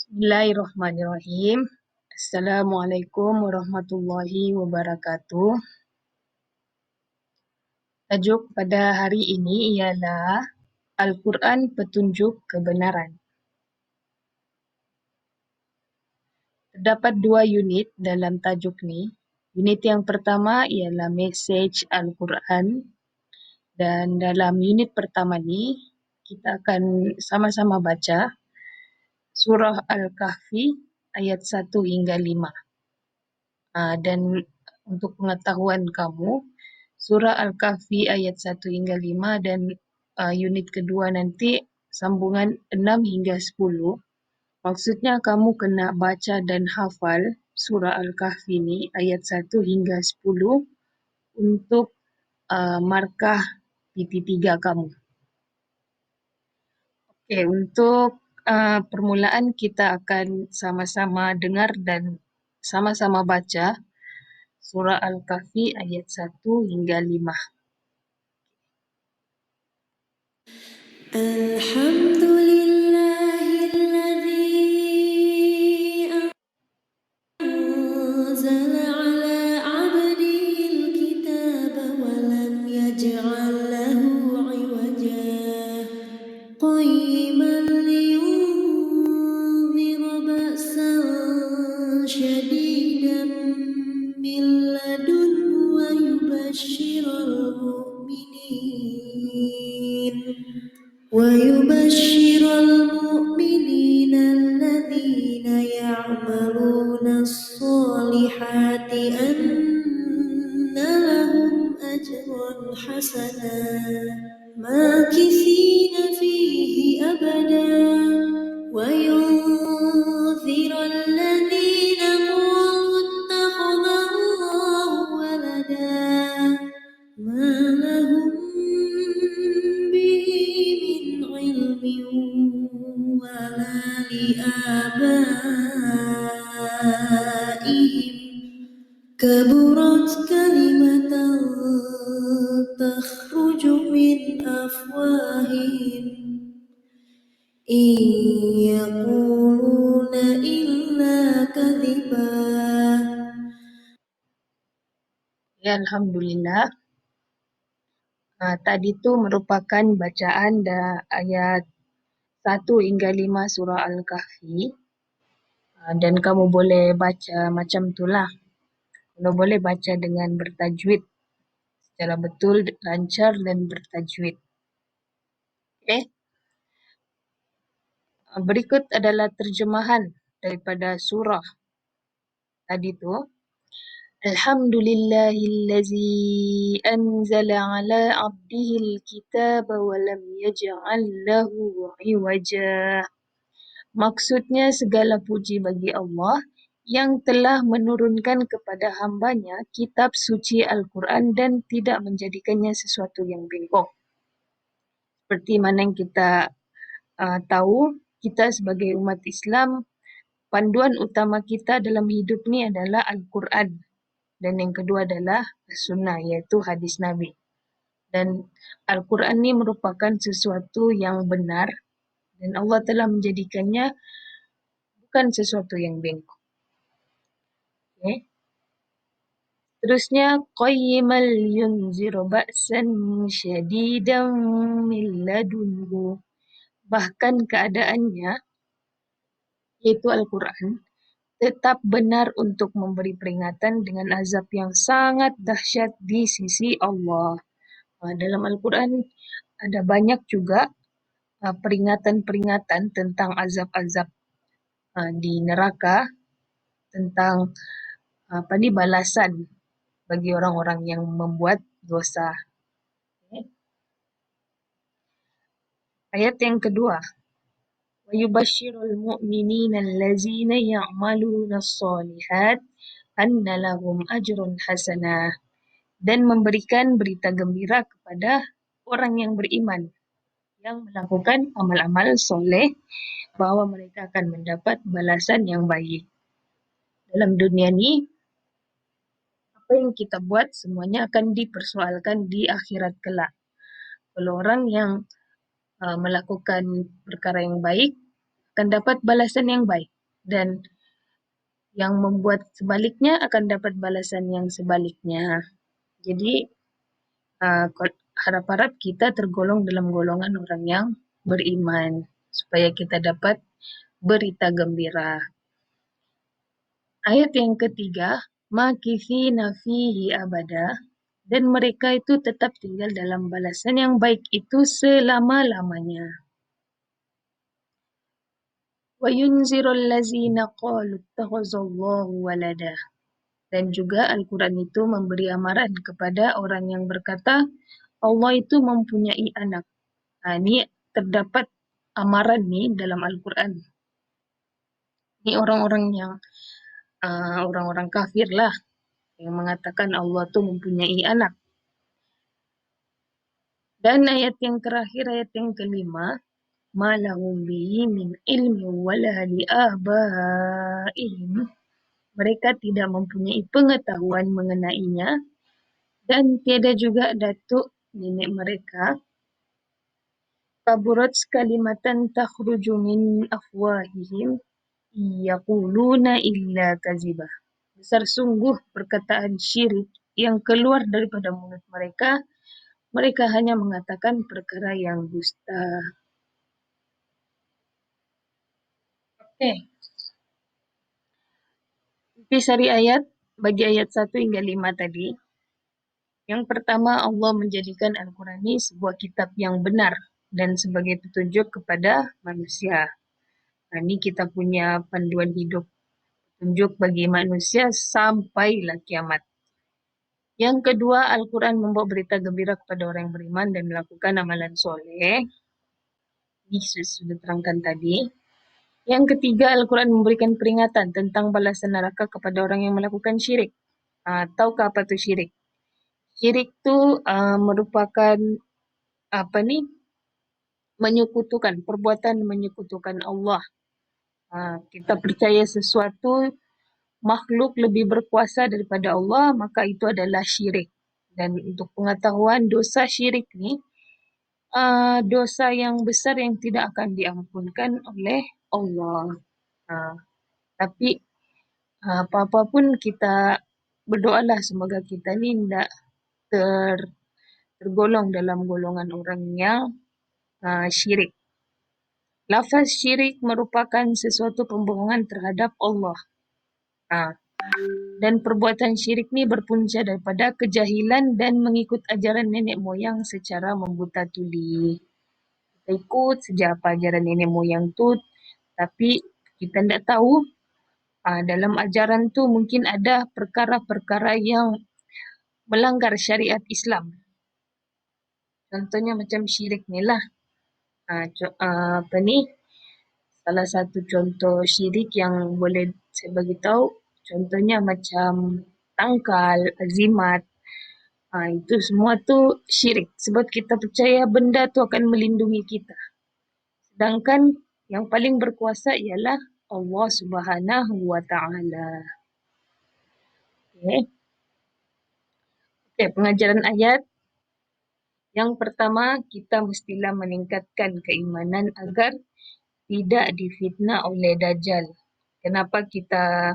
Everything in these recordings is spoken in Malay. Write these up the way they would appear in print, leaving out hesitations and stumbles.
Bismillahirrahmanirrahim. Assalamualaikum warahmatullahi wabarakatuh. Tajuk pada hari ini ialah Al-Quran Petunjuk Kebenaran. Terdapat dua unit dalam tajuk ni. Unit yang pertama ialah Message Al-Quran, dan dalam unit pertama ni kita akan sama-sama baca Surah Al-Kahfi ayat 1 hingga 5. Dan untuk pengetahuan kamu, Surah Al-Kahfi ayat 1 hingga 5 dan unit kedua nanti sambungan 6 hingga 10. Maksudnya kamu kena baca dan hafal Surah Al-Kahfi ni ayat 1 hingga 10 untuk markah PT3 kamu. Okey, untuk permulaan kita akan sama-sama dengar dan sama-sama baca Surah Al-Kahfi ayat 1 hingga 5. Alhamdulillahilladzi anzala ala 'abdihil kitaba wa lam yaj'al lahu 'iwaja qayyiman liyunzira ba'san syadidan min ladunhu wa yubashshiral mu'minin الذين يعملون الصالحات أن لهم أجرا حسنا ماكثين فيه أبدا وينذر الذين قالوا اتخذ الله ولدا ما لهم به من علم ولا لآبائهم كبرت كلمة تخرج من أفواههم إن يقولون إلا كذبا. Ya, Alhamdulillah. Tadi tu merupakan bacaan ayat 1 hingga 5 surah Al-Kahfi. Dan kamu boleh baca macam itulah. Kamu boleh baca dengan bertajwid secara betul, lancar dan bertajwid. Okay. Berikut adalah terjemahan daripada surah tadi tu. Alhamdulillahillazi anzala ala abdihil kitaba wa lam yaj'al lahu 'iwaja. Maksudnya segala puji bagi Allah yang telah menurunkan kepada hambanya kitab suci Al-Quran dan tidak menjadikannya sesuatu yang bengkok. Seperti mana yang kita tahu, kita sebagai umat Islam, panduan utama kita dalam hidup ni adalah Al-Quran. Dan yang kedua adalah Sunnah, iaitu hadis Nabi. Dan Al-Quran ni merupakan sesuatu yang benar dan Allah telah menjadikannya bukan sesuatu yang bengkok. Okay. Terusnya, qayyimal yunziru ba'san syadidan min ladunhu. Bahkan keadaannya, iaitu Al-Quran, tetap benar untuk memberi peringatan dengan azab yang sangat dahsyat di sisi Allah. Dalam Al-Quran ada banyak juga peringatan-peringatan tentang azab-azab di neraka, tentang balasan bagi orang-orang yang membuat dosa. Okay. Ayat yang kedua, wa yubashshirul mu'minina allazina ya'maluna as-solihat anna lahum ajrun hasanah. Dan memberikan berita gembira kepada orang yang beriman yang melakukan amal-amal soleh bahawa mereka akan mendapat balasan yang baik. Dalam dunia ni, apa yang kita buat semuanya akan dipersoalkan di akhirat kelak. Kalau orang yang melakukan perkara yang baik akan dapat balasan yang baik. dan yang membuat sebaliknya akan dapat balasan yang sebaliknya. Jadi harap-harap kita tergolong dalam golongan orang yang beriman supaya kita dapat berita gembira. Ayat yang ketiga, makithina fihi abada, dan mereka itu tetap tinggal dalam balasan yang baik itu selama-lamanya. Wa yunzirul ladzina qalu ittakhazallahu walada. Dan juga Al-Quran itu memberi amaran kepada orang yang berkata Allah itu mempunyai anak. Nah, ini terdapat amaran nih dalam Al-Quran. Ini orang-orang yang orang-orang kafir lah yang mengatakan Allah itu mempunyai anak. Dan ayat yang terakhir, ayat yang kelima, ma lahum bihi min ilmi wala li abaihim. Mereka tidak mempunyai pengetahuan mengenainya dan tiada juga datuk nenek mereka. Kaburat kalimatan takhruju min afwahihim yaquluna illa kazibah. Besar sungguh perkataan syirik yang keluar daripada mulut mereka. Mereka hanya mengatakan perkara yang dusta. Oke. Intisari ayat bagi ayat 1 hingga 5 tadi. Yang pertama, Allah menjadikan Al-Quran ini sebuah kitab yang benar dan sebagai petunjuk kepada manusia. Nah, ini kita punya panduan hidup, petunjuk bagi manusia sampailah kiamat. Yang kedua, Al-Quran membawa berita gembira kepada orang yang beriman dan melakukan amalan soleh. Ini sudah terangkan tadi. Yang ketiga, Al-Quran memberikan peringatan tentang balasan neraka kepada orang yang melakukan syirik. Tahukah apa itu syirik? Syirik itu merupakan menyekutukan, perbuatan menyekutukan Allah. Kita percaya sesuatu makhluk lebih berkuasa daripada Allah, maka itu adalah syirik. Dan untuk pengetahuan dosa syirik ni, dosa yang besar yang tidak akan diampunkan oleh Allah. Tapi apa-apa pun kita berdoalah semoga kita ni tidak tergolong dalam golongan orang yang syirik. Lafaz syirik merupakan sesuatu pembohongan terhadap Allah. Dan perbuatan syirik ni berpunca daripada kejahilan dan mengikut ajaran nenek moyang secara membuta tuli. Kita ikut saja apa ajaran nenek moyang tu, tapi kita tidak tahu dalam ajaran tu mungkin ada perkara-perkara yang melanggar syariat Islam. Contohnya macam syirik ni lah. Salah satu contoh syirik yang boleh saya bagi tahu, contohnya macam tangkal, azimat. Itu semua tu syirik sebab kita percaya benda tu akan melindungi kita. Sedangkan yang paling berkuasa ialah Allah Subhanahu wa Ta'ala. Okay, pengajaran ayat. Yang pertama, kita mestilah meningkatkan keimanan agar tidak difitnah oleh Dajjal. Kenapa kita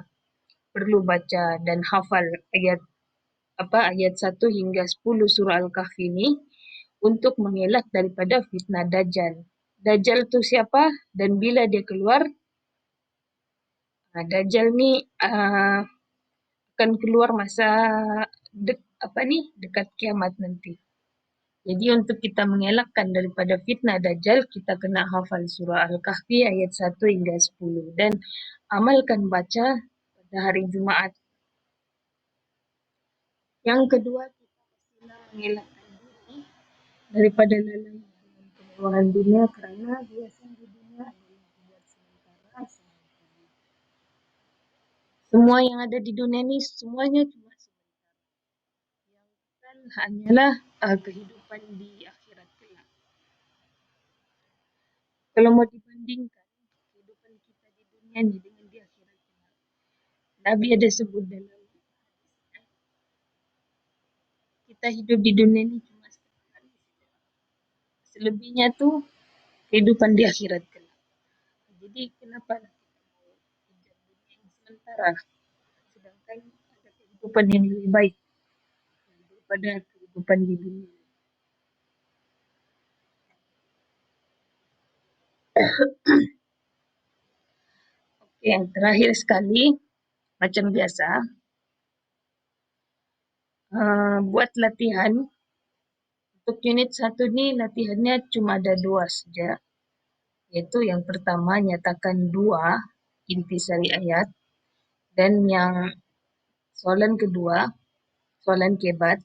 perlu baca dan hafal ayat 1 hingga 10 surah Al-Kahfi ini untuk mengelak daripada fitnah Dajjal. Dajjal tu siapa dan bila dia keluar? Dajjal ni akan keluar masa dekat kiamat nanti. Jadi untuk kita mengelakkan daripada fitnah Dajjal, kita kena hafal surah Al-Kahfi ayat 1 hingga 10 dan amalkan baca pada hari Jumaat. Yang kedua, kita mestilah mengelakkan diri daripada lalai dengan kemewahan dunia kerana biasa di dunia adalah buat sementara. Semua yang ada di dunia ni semuanya cuma sementara. Yang kekal hanyalah kehidupan di akhirat kelak. Kalau mau dibandingkan kehidupan kita di dunia ni dengan di akhirat kelak, Nabi ada sebut dalam hadis, kita hidup di dunia ni cuma setengah hari saja. Selebihnya tu kehidupan di akhirat kelak. Jadi kenapa kita mau kejar sementara, sedangkan ada kehidupan yang lebih baik daripada kehidupan di dunia. Yang terakhir sekali, macam biasa, buat latihan. Untuk unit 1 ni latihannya cuma ada 2 saja. Iaitu yang pertama, nyatakan 2 intisari ayat. Dan yang soalan kedua, soalan kebat.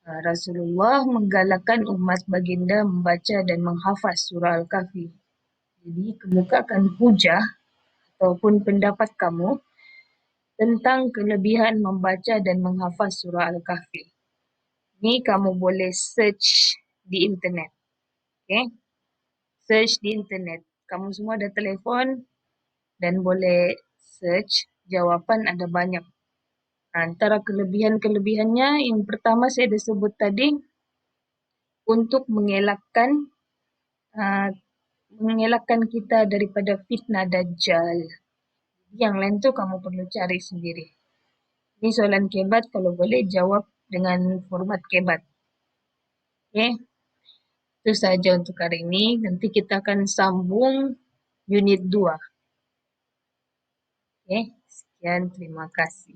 Rasulullah menggalakkan umat baginda membaca dan menghafaz surah Al-Kahfi. Jadi, kemukakan hujah ataupun pendapat kamu tentang kelebihan membaca dan menghafaz surah Al-Kahfi. Ni kamu boleh search di internet. Okay? Search di internet. Kamu semua ada telefon dan boleh search. Jawapan ada banyak. Antara kelebihan-kelebihannya, yang pertama saya dah sebut tadi, untuk mengelakkan kita daripada fitnah Dajjal. Yang lain tu kamu perlu cari sendiri. Ini soalan kebat, kalau boleh jawab dengan format kebat. Okay? Itu saja untuk hari ini. Nanti kita akan sambung unit 2. Okay? Sekian, terima kasih.